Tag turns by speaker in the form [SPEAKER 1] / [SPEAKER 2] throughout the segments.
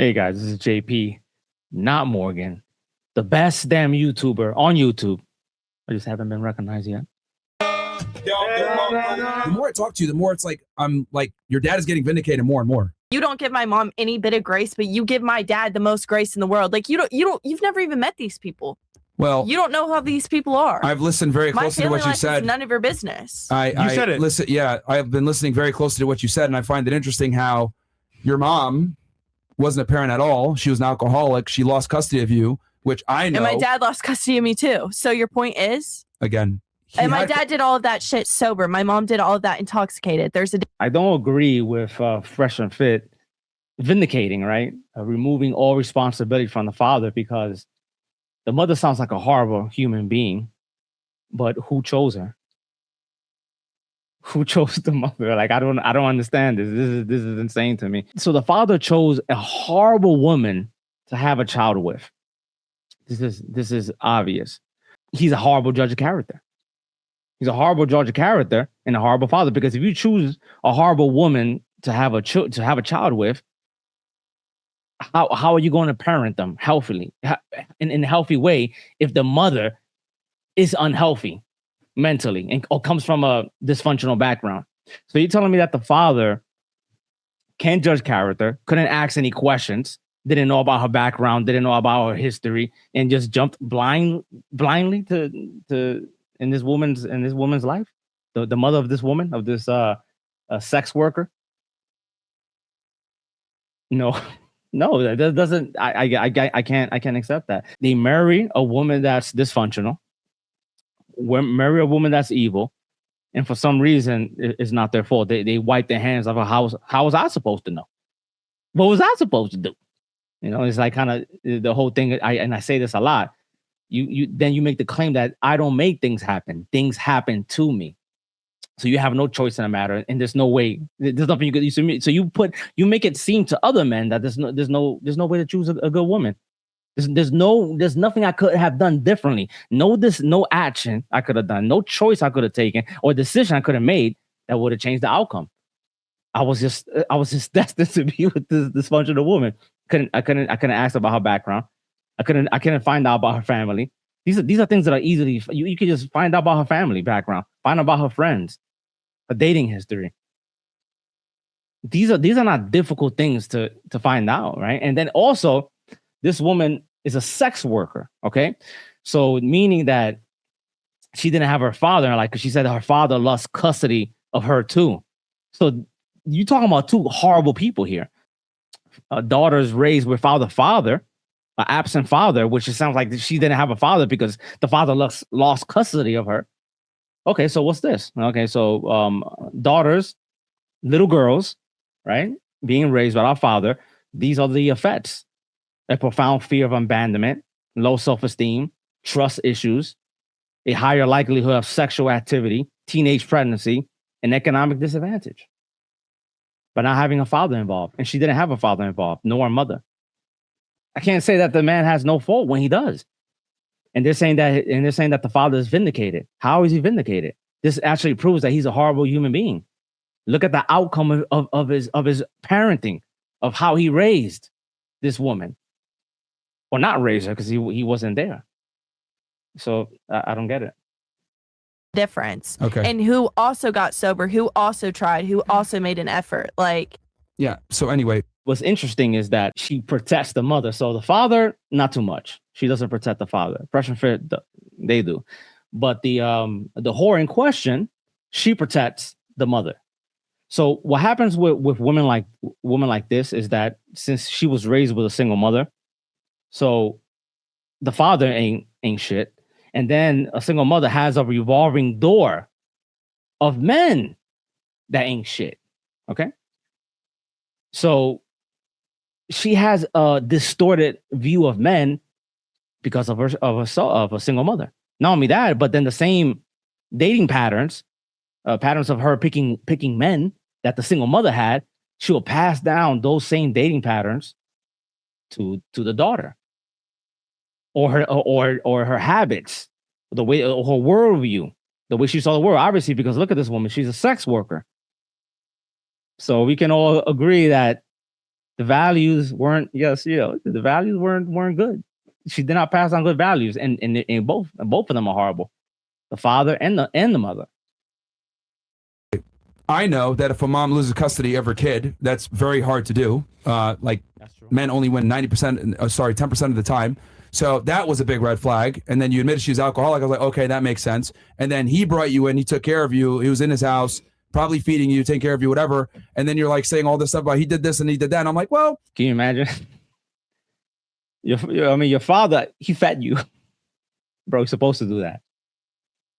[SPEAKER 1] Hey guys, this is JP, not Morgan, the best damn YouTuber on YouTube. I just haven't been recognized yet.
[SPEAKER 2] The more I talk to you, the more it's like I'm like your dad is getting vindicated more and more.
[SPEAKER 3] You don't give my mom any bit of grace, but you give my dad the most grace in the world. Like you've never even met these people.
[SPEAKER 2] Well,
[SPEAKER 3] you don't know how these people are.
[SPEAKER 2] I've listened very closely to what you said.
[SPEAKER 3] Is none of your business.
[SPEAKER 2] You
[SPEAKER 1] said it.
[SPEAKER 2] Listen, yeah, I've been listening very closely to what you said, and I find it interesting how your mom wasn't a parent at all. She was an alcoholic. She lost custody of you, which I know.
[SPEAKER 3] And my dad lost custody of me too. So your point is?
[SPEAKER 2] Again.
[SPEAKER 3] And my dad did all of that shit sober. My mom did all of that intoxicated.
[SPEAKER 1] I don't agree with Fresh and Fit vindicating, right? Removing all responsibility from the father, because the mother sounds like a horrible human being, but who chose her? Who chose the mother? Like, I don't understand this. This is insane to me. So the father chose a horrible woman to have a child with. This is obvious. He's a horrible judge of character. He's a horrible judge of character and a horrible father, because if you choose a horrible woman to have a child with, how are you going to parent them healthily, in a healthy way, if the mother is unhealthy mentally or comes from a dysfunctional background? So you're telling me that the father can't judge character, couldn't ask any questions, didn't know about her background, didn't know about her history, and just jumped blindly to in this woman's life, the mother of this woman, of this sex worker? No. No, that doesn't. I can't accept that. They marry a woman that's dysfunctional, marry a woman that's evil, and for some reason it's not their fault. They wipe their hands of how was I supposed to know? What was I supposed to do? You know, it's like kind of the whole thing. I say this a lot. You make the claim that I don't make things happen. Things happen to me. So you have no choice in the matter, and there's no way. There's nothing you could use to me. So you make it seem to other men that there's no way to choose a good woman. There's nothing I could have done differently. No action I could have done, no choice I could have taken, or decision I could have made that would have changed the outcome. I was just destined to be with this dysfunctional woman. I couldn't ask about her background. I couldn't find out about her family. These are things that are easily you can just find out about her family background, find out about her friends, her dating history. These are not difficult things to find out, right? And then also, this woman is a sex worker, okay? So meaning that she didn't have her father, like she said her father lost custody of her too. So you're talking about two horrible people here. Daughters raised without a father, an absent father, which it sounds like she didn't have a father because the father lost custody of her. Okay, so what's this? Okay, so daughters, little girls, right, being raised without a father. These are the effects: a profound fear of abandonment, low self-esteem, trust issues, a higher likelihood of sexual activity, teenage pregnancy, and economic disadvantage. But not having a father involved, and she didn't have a father involved, nor a mother. I can't say that the man has no fault when he does. And they're saying that the father is vindicated. How is he vindicated? This actually proves that he's a horrible human being. Look at the outcome of his parenting, of how he raised this woman. Or not raise her, because he wasn't there. So I don't get it.
[SPEAKER 3] Difference.
[SPEAKER 2] Okay.
[SPEAKER 3] And who also got sober, who also tried, who also made an effort. Like,
[SPEAKER 2] yeah. So anyway,
[SPEAKER 1] what's interesting is that she protects the mother. So the father, not too much. She doesn't protect the father. Fresh and Fit, they do. But the whore in question, she protects the mother. So what happens with women like this is that since she was raised with a single mother, so the father ain't shit. And then a single mother has a revolving door of men that ain't shit. Okay. So she has a distorted view of men because of a single mother. Not only that, but then the same dating patterns of her picking men that the single mother had, she will pass down those same dating patterns to the daughter, or her habits, the way, her worldview, the way she saw the world. Obviously, because look at this woman, she's a sex worker. So we can all agree that The values weren't the values weren't good. She did not pass on good values, and both of them are horrible. The father and the mother.
[SPEAKER 2] I know that if a mom loses custody of her kid, that's very hard to do. Like men only win 10% of the time. So that was a big red flag. And then you admitted she was alcoholic. I was like, okay, that makes sense. And then he brought you in. He took care of you. He was in his house, probably feeding you, taking care of you, whatever. And then you're like saying all this stuff about he did this and he did that. And I'm like, well,
[SPEAKER 1] can you imagine? Your father, he fed you, bro. He's supposed to do that.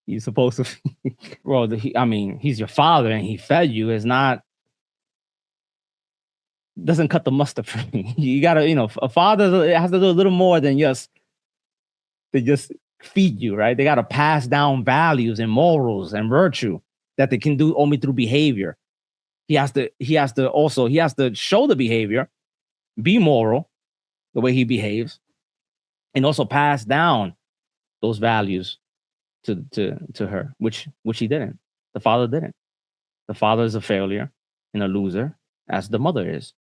[SPEAKER 1] He's supposed to, bro. He's your father and he fed you. Is not doesn't cut the mustard for me. You gotta, a father has to do a little more than just feed you, right? They gotta pass down values and morals and virtue that they can do only through behavior. He has to show the behavior, be moral, the way he behaves, and also pass down those values to her, which he didn't. The father didn't. The father is a failure and a loser, as the mother is.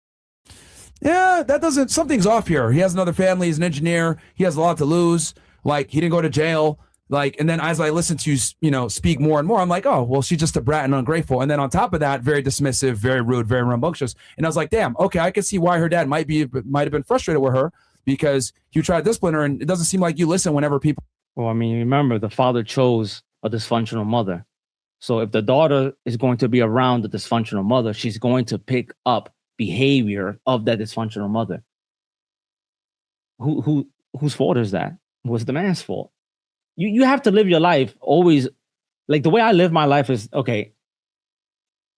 [SPEAKER 2] Yeah, something's off here. He has another family. He's an engineer. He has a lot to lose. Like, he didn't go to jail. Like, and then as I listen to you, speak more and more, I'm like, oh, well, she's just a brat and ungrateful. And then on top of that, very dismissive, very rude, very rambunctious. And I was like, damn, okay, I can see why her dad might have been frustrated with her, because you try to discipline her and it doesn't seem like you listen whenever people.
[SPEAKER 1] Well, remember, the father chose a dysfunctional mother. So if the daughter is going to be around the dysfunctional mother, she's going to pick up behavior of that dysfunctional mother. Whose fault is that? Was the man's fault? You have to live your life always, like the way I live my life is, okay,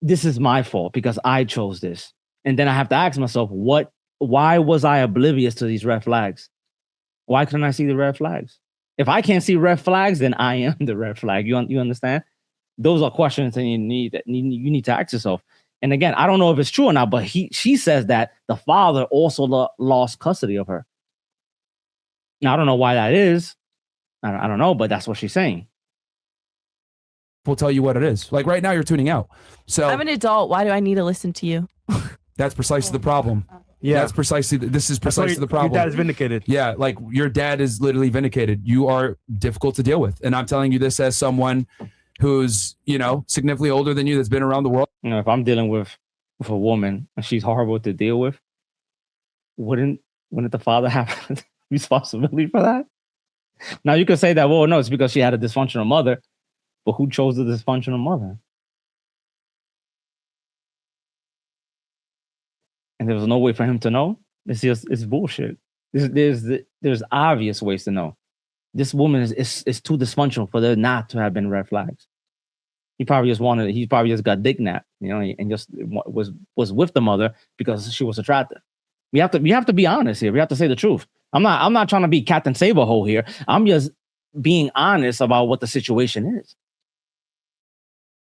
[SPEAKER 1] this is my fault because I chose this. And then I have to ask myself, why was I oblivious to these red flags? Why couldn't I see the red flags? If I can't see red flags, then I am the red flag. You understand? Those are questions that you need to ask yourself. And again, I don't know if it's true or not, but she says that the father also lost custody of her. Now, I don't know why that is. I don't know, but that's what she's saying.
[SPEAKER 2] We'll tell you what it is. Like right now, you're tuning out. So
[SPEAKER 3] I'm an adult. Why do I need to listen to you?
[SPEAKER 2] That's precisely the problem.
[SPEAKER 4] Yeah,
[SPEAKER 2] this is precisely the problem.
[SPEAKER 4] Your dad is vindicated.
[SPEAKER 2] Yeah, like your dad is literally vindicated. You are difficult to deal with. And I'm telling you this as someone who's, significantly older than you, that's been around the world.
[SPEAKER 1] If I'm dealing with a woman and she's horrible to deal with, wouldn't the father have responsibility for that? Now you could say that, well, no, it's because she had a dysfunctional mother, but who chose the dysfunctional mother? And there was no way for him to know. It's bullshit. There's obvious ways to know. This woman is too dysfunctional for there not to have been red flags. He probably just got dick napped, and just was with the mother because she was attractive. We have to be honest here. We have to say the truth. I'm not trying to be Captain Saberhole here. I'm just being honest about what the situation is.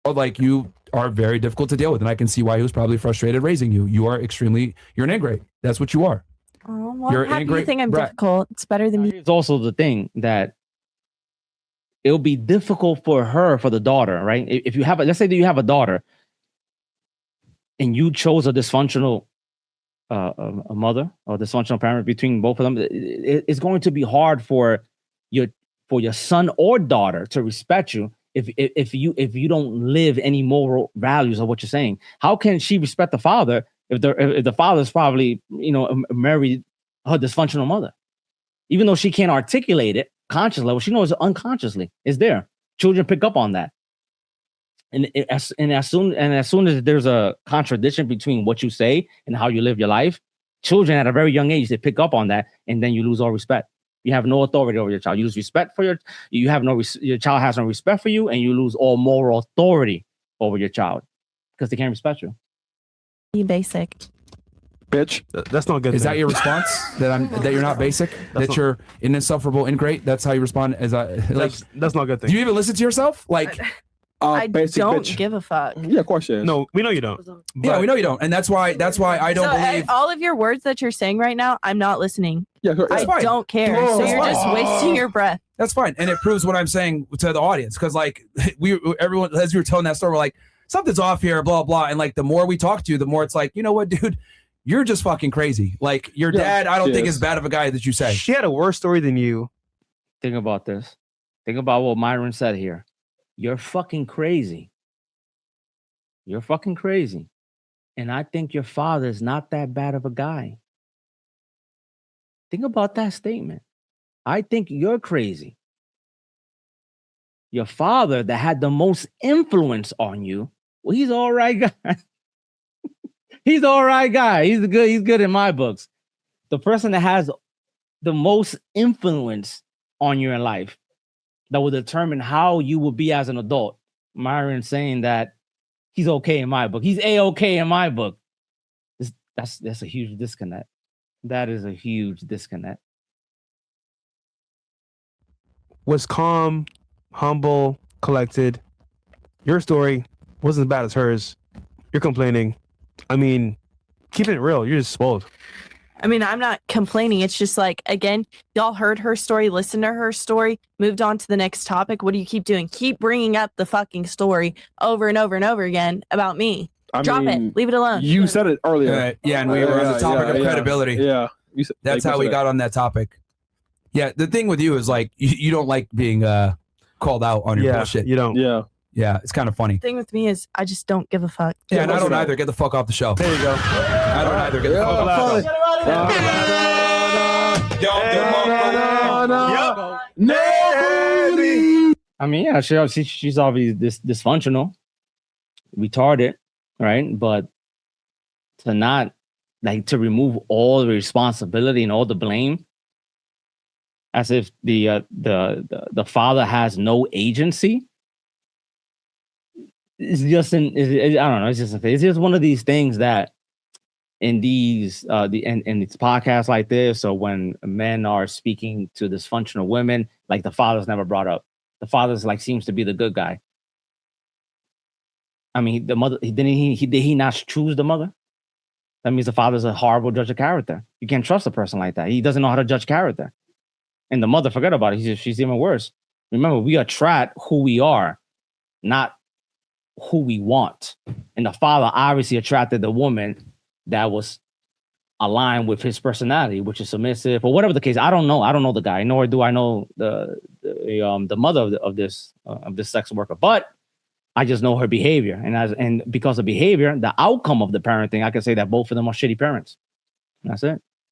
[SPEAKER 2] Like, you are very difficult to deal with, and I can see why he was probably frustrated raising you. You're an ingrate. That's what you are.
[SPEAKER 3] Oh, well, you're an ingrate. You think I'm difficult? It's better than me.
[SPEAKER 1] It's also the thing that it'll be difficult for the daughter, right? If you have let's say that you have a daughter and you chose a dysfunctional a mother or dysfunctional parent between both of them, it's going to be hard for your son or daughter to respect you if you don't live any moral values of what you're saying. How can she respect the father if the father's probably married her dysfunctional mother, even though she can't articulate it consciously? Well, she knows it unconsciously. It's there. Children pick up on that. And as soon as there's a contradiction between what you say and how you live your life, children at a very young age, they pick up on that, and then you lose all respect. You have no authority over your child. You lose respect for your child has no respect for you, and you lose all moral authority over your child because they can't respect you.
[SPEAKER 3] Be basic.
[SPEAKER 4] Bitch, that's not good.
[SPEAKER 2] Is that your response? that you're not basic? That you're an insufferable ingrate? That's how you respond? That's
[SPEAKER 4] not a good thing.
[SPEAKER 2] Do you even listen to yourself? Like,
[SPEAKER 3] I
[SPEAKER 4] basic
[SPEAKER 3] don't
[SPEAKER 4] bitch.
[SPEAKER 3] give a fuck.
[SPEAKER 4] Yeah, of course you. No, we know you don't.
[SPEAKER 2] Yeah, we know you don't, and that's why I don't believe
[SPEAKER 3] all of your words that you're saying right now. I'm not listening.
[SPEAKER 4] Yeah,
[SPEAKER 3] I don't care. So you're just wasting your breath.
[SPEAKER 2] That's fine, and it proves what I'm saying to the audience, because like everyone, as we were telling that story, we're like, something's off here, blah blah, and like the more we talk to you, the more it's like, you know what, dude, you're just fucking crazy. Like your dad, I don't think is bad of a guy that you say.
[SPEAKER 4] She had a worse story than you.
[SPEAKER 1] Think about this. Think about what Myron said here. You're fucking crazy. You're fucking crazy. And I think your father is not that bad of a guy. Think about that statement. I think you're crazy. Your father that had the most influence on you, well, he's all right guy. He's all right guy. He's good in my books. The person that has the most influence on you in life that will determine how you will be as an adult. Myron saying that he's okay in my book. He's A-okay in my book. That's a huge disconnect. That is a huge disconnect.
[SPEAKER 4] Was calm, humble, collected. Your story wasn't as bad as hers. You're complaining. I mean, keep it real. You're just spoiled.
[SPEAKER 3] I mean, I'm not complaining. It's just like, again, y'all heard her story, listened to her story, moved on to the next topic. What do you keep doing? Keep bringing up the fucking story over and over and over again about me. Drop it. Leave it alone.
[SPEAKER 5] You said it earlier.
[SPEAKER 2] Yeah, and we were on the topic of credibility.
[SPEAKER 5] Yeah.
[SPEAKER 2] That's how we got on that topic. Yeah, the thing with you is like, you don't like being called out on your bullshit.
[SPEAKER 4] You don't.
[SPEAKER 2] Yeah, it's kind of funny.
[SPEAKER 3] The thing with me is I just don't give a fuck.
[SPEAKER 2] Yeah, and I don't either. Get the fuck off the show.
[SPEAKER 4] There you go.
[SPEAKER 2] I don't either. Get the fuck off the show.
[SPEAKER 1] I mean, yeah, she's obviously dysfunctional, retarded, right? But to not to remove all the responsibility and all the blame, as if the father has no agency. It's just I don't know. It's just one of these things that in these in these podcasts like this, or when men are speaking to dysfunctional women, like the father's never brought up. The father's seems to be the good guy. I mean, the mother did he not choose the mother? That means the father's a horrible judge of character. You can't trust a person like that. He doesn't know how to judge character. And the mother, forget about it. She's even worse. Remember, we attract who we are, not who we want. And the father obviously attracted the woman that was aligned with his personality, which is submissive or whatever the case. I don't know. I don't know the guy, nor do I know the mother of this sex worker. But I just know her behavior, and because of behavior, the outcome of the parenting, I can say that both of them are shitty parents. That's it.